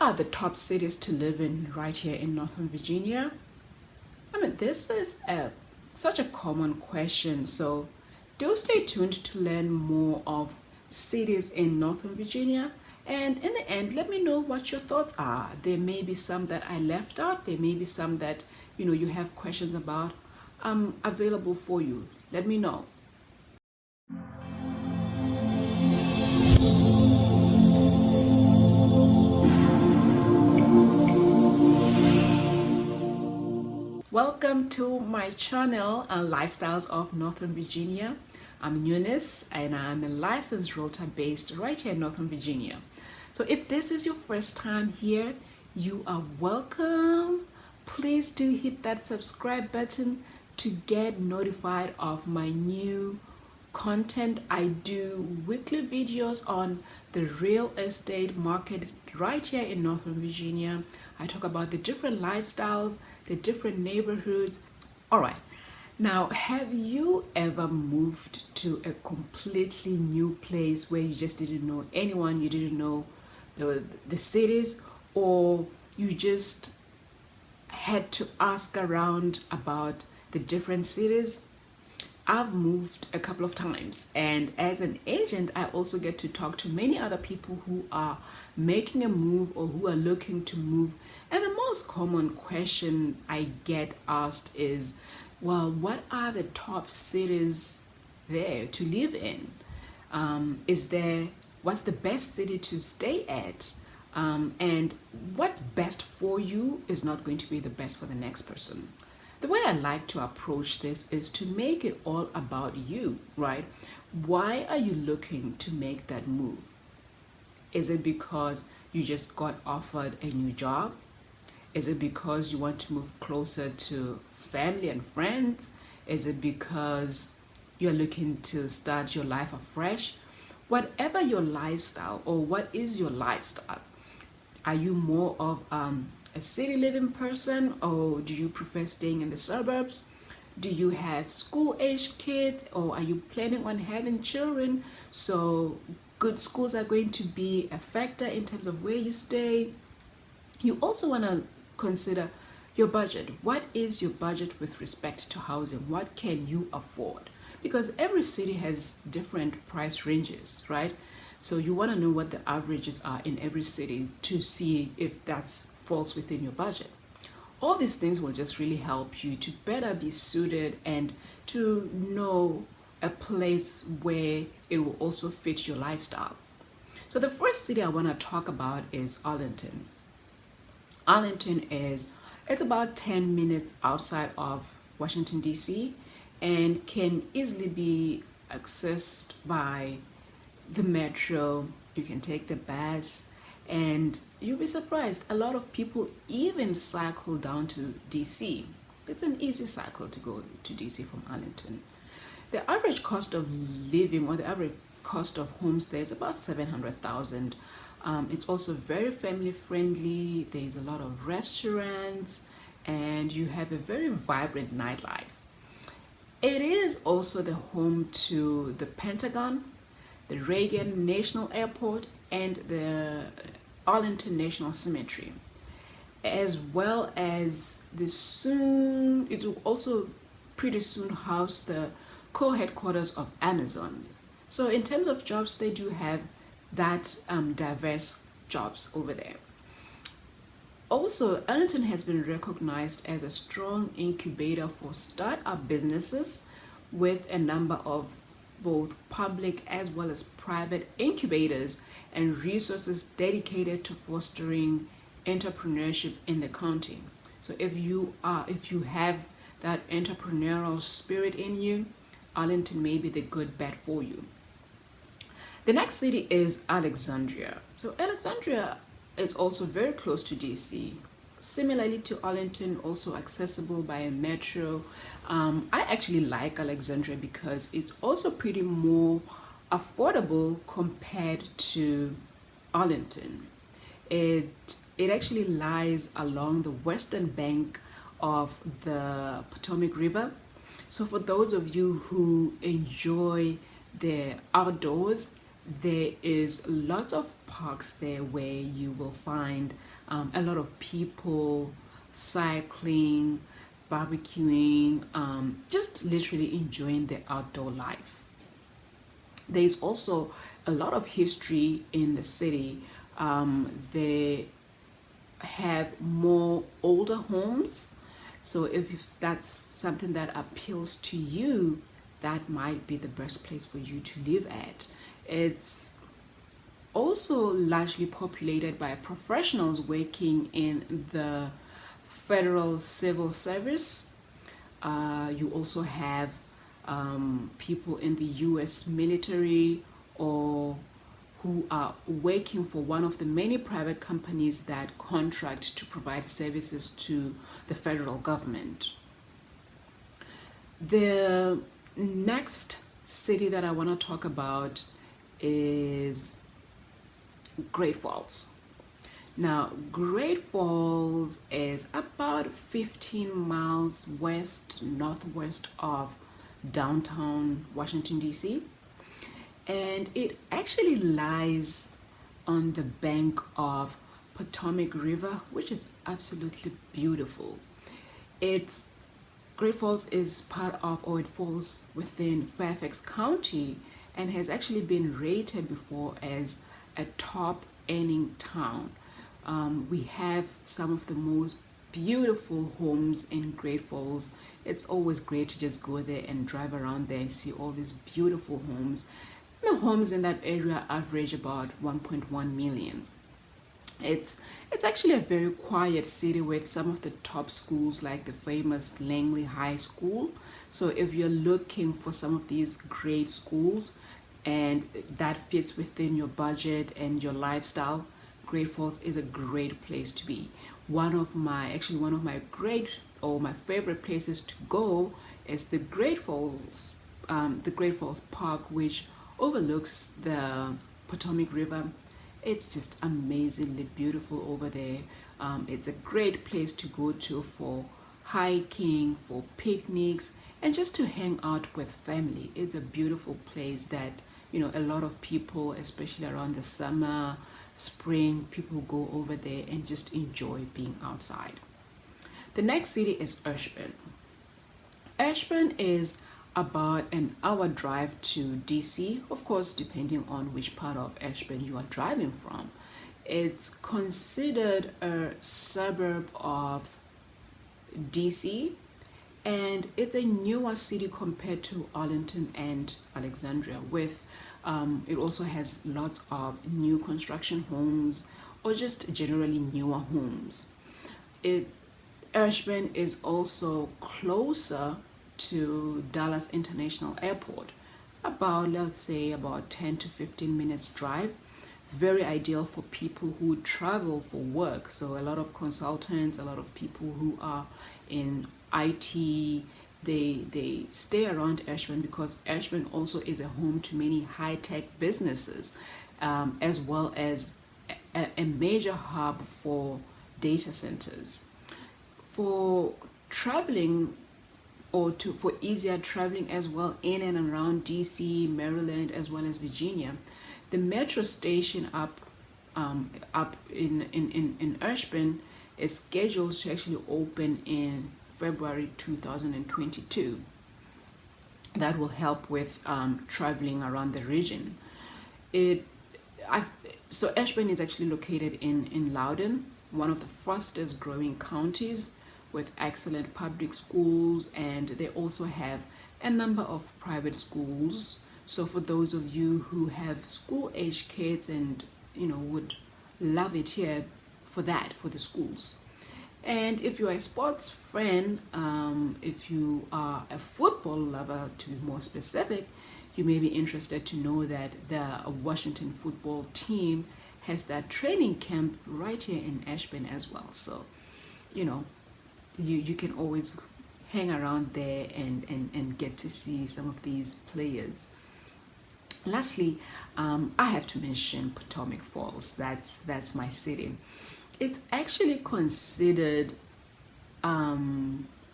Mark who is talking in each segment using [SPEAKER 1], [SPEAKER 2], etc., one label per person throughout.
[SPEAKER 1] are the top cities to live in right here in Northern Virginia? I mean, this is such a common question, so do stay tuned to learn more of cities in Northern Virginia. And in the end, let me know what your thoughts are. There may be some that I left out. There may be some that you have questions about. I'm available for you. Let me know. Welcome to my channel, Lifestyles of Northern Virginia. I'm Eunice and I'm a licensed realtor based right here in Northern Virginia. So if this is your first time here, you are welcome. Please do hit that subscribe button to get notified of my new content. I do weekly videos on the real estate market right here in Northern Virginia. I talk about the different lifestyles, the different neighborhoods. All right. Now, have you ever moved to a completely new place where you just didn't know anyone, you didn't know the cities, or you just had to ask around about the different cities? I've moved a couple of times, and as an agent, I also get to talk to many other people who are making a move or who are looking to move. And the most common question I get asked is, well, what are the top cities there to live in? What's the best city to stay at? And what's best for you is not going to be the best for the next person. The way I like to approach this is to make it all about you, right? Why are you looking to make that move? Is it because you just got offered a new job? Is it because you want to move closer to family and friends? Is it because you're looking to start your life afresh? Whatever your lifestyle, or what is your lifestyle? Are you more of a city living person, or do you prefer staying in the suburbs? Do you have school-aged kids, or are you planning on having children? So good schools are going to be a factor in terms of where you stay. You also want to consider your budget. What is your budget with respect to housing? What can you afford? Because every city has different price ranges, right? So you want to know what the averages are in every city to see if that falls within your budget. All these things will just really help you to better be suited and to know a place where it will also fit your lifestyle. So the first city I want to talk about is Arlington. Arlington it's about 10 minutes outside of Washington, D.C., and can easily be accessed by the metro. You can take the bus, and you'll be surprised. A lot of people even cycle down to DC. It's an easy cycle to go to DC from Arlington. The average cost of living, or the average cost of homes there, is about $700,000. It's also very family friendly. There's a lot of restaurants, and you have a very vibrant nightlife. It is also the home to the Pentagon, the Reagan National Airport, and the Arlington National Cemetery, as well as it will also pretty soon house the co-headquarters of Amazon. So in terms of jobs, they do have that diverse jobs over there. Also, Arlington has been recognized as a strong incubator for startup businesses, with a number of both public as well as private incubators and resources dedicated to fostering entrepreneurship in the county. So if you have that entrepreneurial spirit in you, Arlington may be the good bet for you. The next city is Alexandria. So Alexandria is also very close to DC. Similarly to Arlington, also accessible by a metro. I actually like Alexandria because it's also pretty more affordable compared to Arlington. It actually lies along the western bank of the Potomac River. So for those of you who enjoy the outdoors, there is lots of parks there where you will find a lot of people cycling, barbecuing, just literally enjoying the outdoor life. There's also a lot of history in the city. They have more older homes. So if that's something that appeals to you, that might be the best place for you to live at. It's also largely populated by professionals working in the federal civil service. You also have people in the US military or who are working for one of the many private companies that contract to provide services to the federal government. The next city that I want to talk about is Great Falls. Now, Great Falls is about 15 miles northwest of downtown Washington, D.C., and it actually lies on the bank of Potomac River, which is absolutely beautiful. Great Falls is part of, or it falls within Fairfax County, and has actually been rated before as a top earning town. We have some of the most beautiful homes in Great Falls. It's always great to just go there and drive around there and see all these beautiful homes. The homes in that area average about 1.1 million. It's actually a very quiet city with some of the top schools like the famous Langley High School. So if you're looking for some of these great schools and that fits within your budget and your lifestyle, Great Falls is a great place to be. One of my favorite places to go is the Great Falls Park, which overlooks the Potomac River. It's just amazingly beautiful over there. It's a great place to go to for hiking, for picnics, and just to hang out with family. It's a beautiful place that, a lot of people, especially around the summer, spring, people go over there and just enjoy being outside. The next city is Ashburn. Ashburn is about an hour drive to DC, of course, depending on which part of Ashburn you are driving from. It's considered a suburb of DC, and it's a newer city compared to Arlington and Alexandria. It also has lots of new construction homes, or just generally newer homes. Ashburn is also closer to Dallas International Airport, let's say about 10 to 15 minutes drive. Very ideal for people who travel for work. So a lot of consultants, a lot of people who are in IT, they stay around Ashburn because Ashburn also is a home to many high-tech businesses, as well as a major hub for data centers. For traveling for easier traveling as well in and around DC, Maryland, as well as Virginia, the metro station up in Ashburn is scheduled to actually open in February 2022. That will help with traveling around the region. So Ashburn is actually located in Loudoun, one of the fastest growing counties, with excellent public schools, and they also have a number of private schools. So for those of you who have school-age kids and would love it here for the schools. And if you're a sports fan, if you are a football lover to be more specific, you may be interested to know that the Washington football team has that training camp right here in Ashburn as well. So, you can always hang around there and get to see some of these players. Lastly, I have to mention Potomac Falls. That's my city. It's actually considered,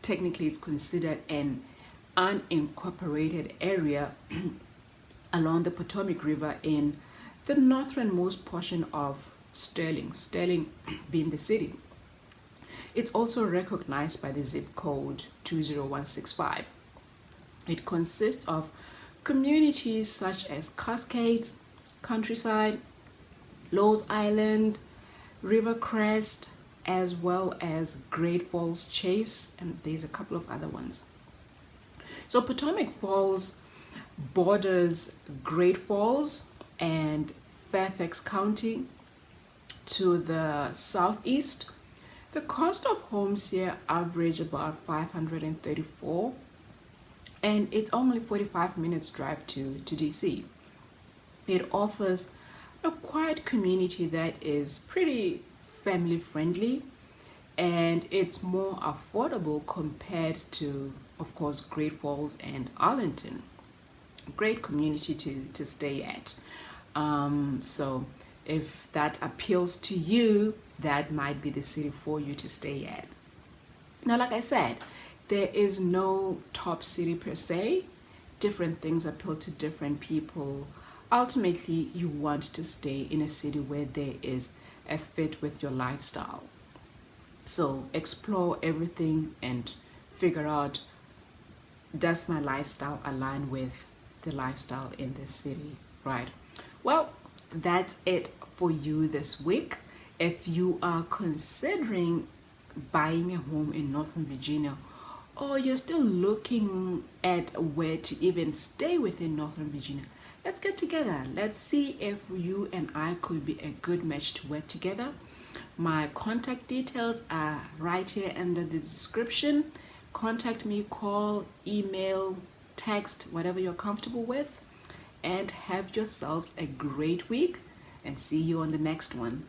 [SPEAKER 1] technically it's considered an unincorporated area along the Potomac River in the northernmost portion of Sterling being the city. It's also recognized by the zip code 20165. It consists of communities such as Cascades, Countryside, Lowes Island, Rivercrest, as well as Great Falls Chase, and there's a couple of other ones. So Potomac Falls borders Great Falls and Fairfax County to the southeast. The cost of homes here average about $534, and it's only 45 minutes drive to DC. It offers a quiet community that is pretty family friendly, and it's more affordable compared to, of course, Great Falls and Arlington. Great community to stay at. So if that appeals to you, that might be the city for you to stay at. Now, like I said, there is no top city per se. Different things appeal to different people. Ultimately, you want to stay in a city where there is a fit with your lifestyle. So explore everything and figure out, does my lifestyle align with the lifestyle in this city, right? Well, that's it for you this week. If you are considering buying a home in Northern Virginia, or you're still looking at where to even stay within Northern Virginia, let's get together. Let's see if you and I could be a good match to work together. My contact details are right here under the description. Contact me, call, email, text, whatever you're comfortable with. And have yourselves a great week, and see you on the next one.